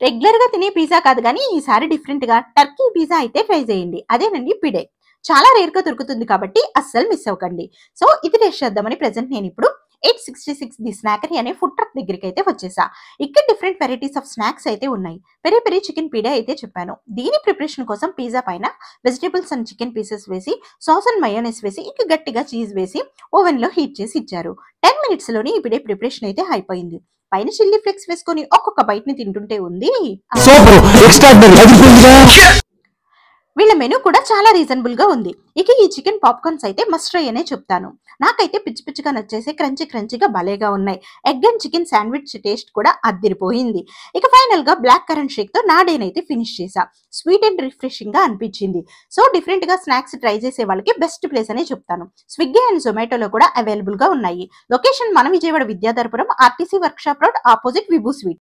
Regular గా తినే pizza కాదు కానీ ఈసారి డిఫరెంట్ గా టర్కీ పిజ్జా అయితే ట్రై చేయండి. అదేనండి పిడే. చాలా రేర్ గా దొరుకుతుంది కాబట్టి అస్సలు మిస్ అవ్వకండి. సో ఇది టేస్ట్ చేద్దామని ప్రెసెంట్ నేను ఇప్పుడు 866 ది స్నాకరీ అనే ఫుడ్ ట్రక్ దగ్గరికి అయితే వచ్చేసా. ఇక్కడ డిఫరెంట్ వెరైటీస్ ఆఫ్ స్నాక్స్ అయితే ఉన్నాయి. పెరి పెరి చికెన్ పీడా అయితే చెప్పాను. దీని ప్రిపరేషన్ కోసం పిజ్జా పైన వెజిటేబుల్స్ అండ్ చికెన్ పీసెస్ వేసి సాస్ అండ్ మయోనైస్ వేసి ఇంకా గట్టిగా చీజ్ వేసి ఓవెన్ లో హీట్ చేసి ఇచ్చారు. 10 మినిట్స్ లోనే ఈ పిడే ప్రిపరేషన్ అయితే అయిపోయింది. పైన చిల్లీ ఫ్లేక్స్ వేసుకొని ఒక్కొక్క బైట్ ని తింటుంటే ఉంది. వీళ్ళ మెనూ కూడా చాలా రీజనబుల్ గా ఉంది. ఇక ఈ చికెన్ పాప్కార్న్స్ అయితే మస్ట్ ట్రై అనే చెప్తాను. నాకైతే పిచ్చి పిచ్చిగా నచ్చేసి క్రంచీ క్రంచీగా భలేగా ఉన్నాయి. Egg and chicken sandwich taste కూడా అద్దిరిపోయింది. ఇక ఫైనల్ గా బ్లాక్ కరెంట్ షేక్ తో నా డేన్ అయితే ఫినిష్ చేసా. స్వీట్ అండ్ రిఫ్రెషింగ్ గా అనిపించింది. సో డిఫరెంట్ గా స్నాక్స్ ట్రై చేసే వాళ్ళకి బెస్ట్ ప్లేస్ అనే చెప్తాను. స్విగ్గీ అండ్ జొమాటోలో కూడా అవైలబుల్ గా ఉన్నాయి. లొకేషన్ మన Vijayawada Vidyadharapuram RTC workshop road opposite Vibhu sweet.